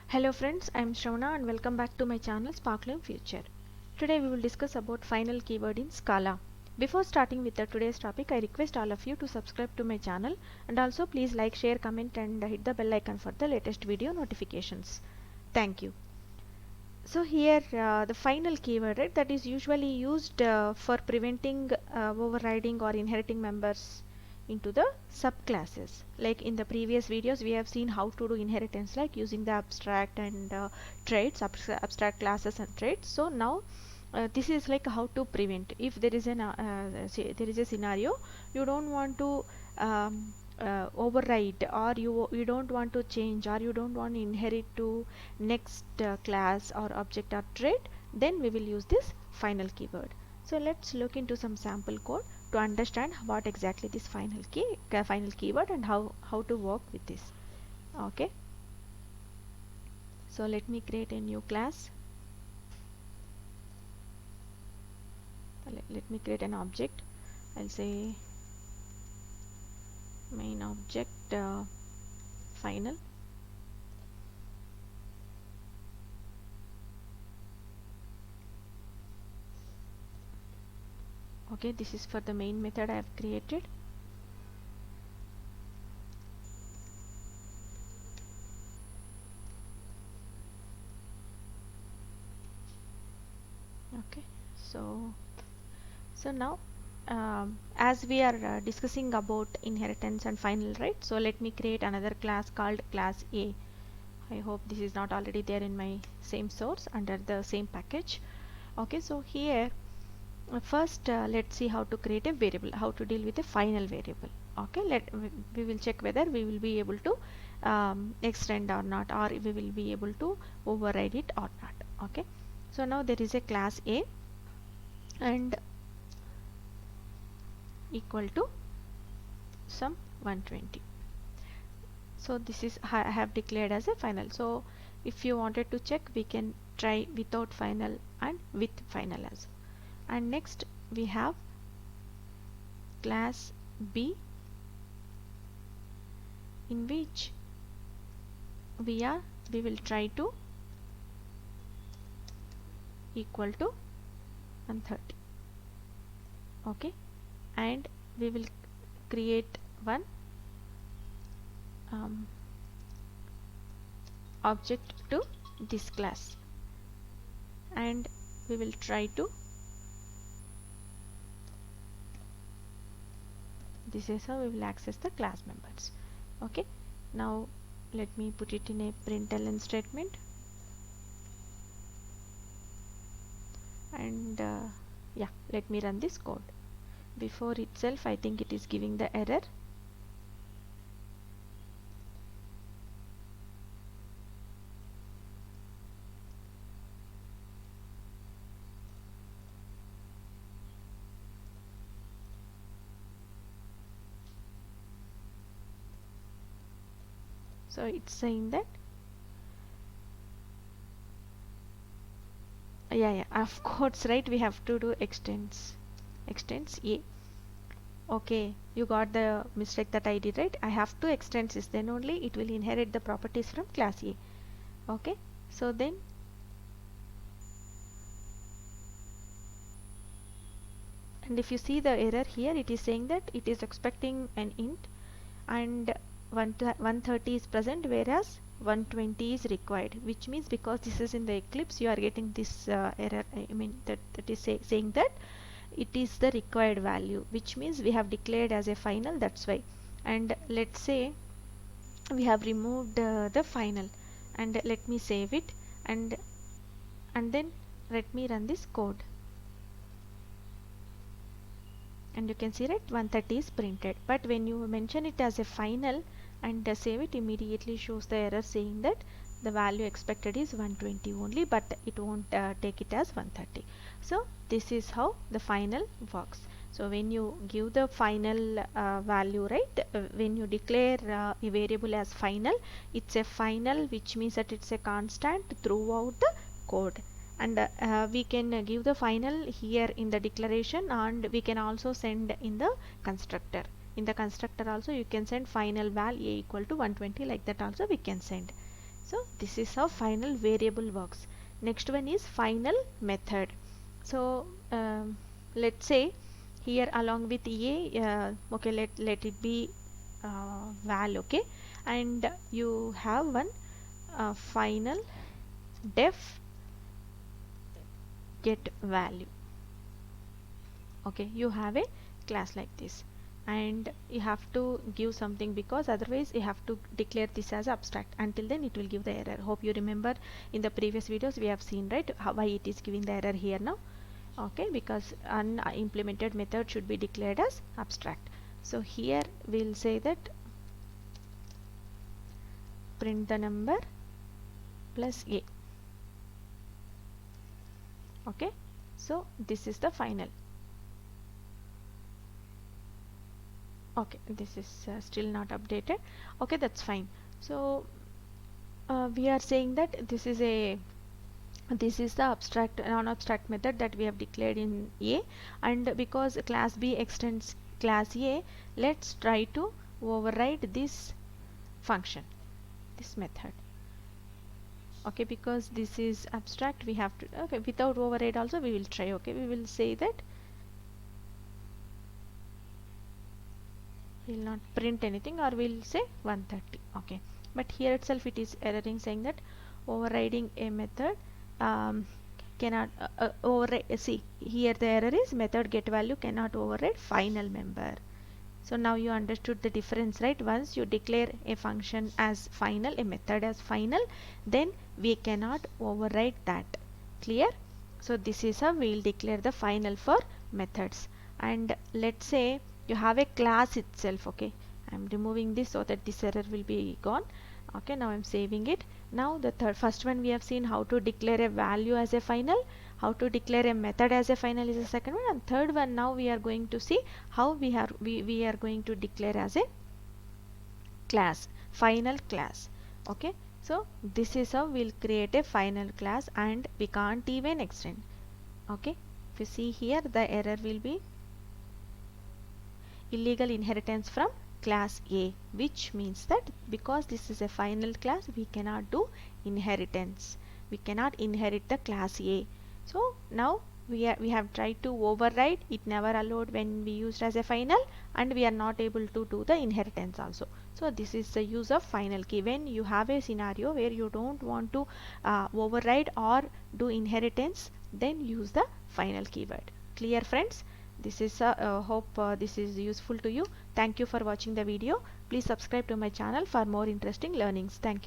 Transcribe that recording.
Hello friends, I am Shravana and welcome back to my channel Sparkling Future. Today we will discuss about final keyword in Scala. Before starting with the today's topic, I request all of you to subscribe to my channel and also please like, share, comment and hit the bell icon for the latest video notifications. Thank you. So here the final keyword, right, that is usually used for preventing overriding or inheriting members into the subclasses. Like in the previous videos we have seen how to do inheritance, like using the abstract and traits, abstract classes and traits. So now this is like how to prevent if there is there is a scenario you don't want to override, or you don't want to change, or you don't want to inherit to next class or object or trait, then we will use this final keyword. So let's look into some sample code to understand what exactly this final keyword and how to work with this. Okay, so let me create a new class. Let me create an object. I'll say main object final. Okay, this is for the main method I have created. Okay, so now as we are discussing about inheritance and final, right, so let me create another class called class A. I hope this is not already there in my same source under the same package. Okay, so here first let's see how to create a variable, how to deal with a final variable. Okay, we will check whether we will be able to extend or not, or we will be able to override it or not. Okay, so now there is a class A and equal to some 120. So this is I have declared as a final. So if you wanted to check, we can try without final and with final as. And next we have class B, in which we will try to equal to 130. Okay, and we will create one object to this class, and we will try to, this is how we will access the class members. Okay, now let me put it in a println statement, and yeah, let me run this code. Before itself I think it is giving the error. So it's saying that yeah, of course, right, we have to do extends A. Okay, you got the mistake that I did, right? I have to extend this, then only it will inherit the properties from class A. Okay, so then and if you see the error here, it is saying that it is expecting an int and 130 is present, whereas 120 is required, which means because this is in the Eclipse you are getting this error. I mean that is saying that it is the required value, which means we have declared as a final, that's why. And let's say we have removed the final, and let me save it, and then let me run this code, and you can see, right, 130 is printed. But when you mention it as a final and save it, immediately shows the error saying that the value expected is 120 only, but it won't take it as 130. So this is how the final works. So when you give the final value, right, when you declare a variable as final, it's a final, which means that it's a constant throughout the code. And we can give the final here in the declaration, and we can also send in the constructor. In the constructor also you can send final val a equal to 120, like that also we can send. So this is how final variable works. Next one is final method. So let's say here along with a okay, let it be val, okay, and you have one final def get value. Okay, you have a class like this, and you have to give something, because otherwise you have to declare this as abstract. Until then it will give the error. Hope you remember in the previous videos we have seen, right, why it is giving the error here now. Okay, because unimplemented method should be declared as abstract. So here we'll say that print the number plus a. Okay, so this is the final. Okay, this is still not updated. Okay, that's fine. So we are saying that this is the abstract non-abstract method that we have declared in A, and because class B extends class A, let's try to override this function, this method. Okay, because this is abstract, we have to, okay, without override also we will try. Okay, we will say that we will not print anything, or we'll say 130. Okay, but here itself it is erroring, saying that overriding a method cannot override. See, here the error is method get value cannot override final member. So now you understood the difference, right? Once you declare a function as final, a method as final, then we cannot override that. Clear? So this is how we will declare the final for methods. And let's say you have a class itself. Okay, I'm removing this so that this error will be gone. Okay, now I'm saving it. Now the first one we have seen how to declare a value as a final, how to declare a method as a final is the second one, and third one now we are going to see how we are going to declare as a class, final class. Okay, so this is how we'll create a final class, and we can't even extend. Okay, if you see here the error will be illegal inheritance from class A, which means that because this is a final class we cannot do inheritance, we cannot inherit the class A. So now we have tried to override, it never allowed when we used as a final, and we are not able to do the inheritance also. So this is the use of final key. When you have a scenario where you don't want to override or do inheritance, then use the final keyword. Clear, friends? This is hope this is useful to you. Thank you for watching the video. Please subscribe to my channel for more interesting learnings. Thank you.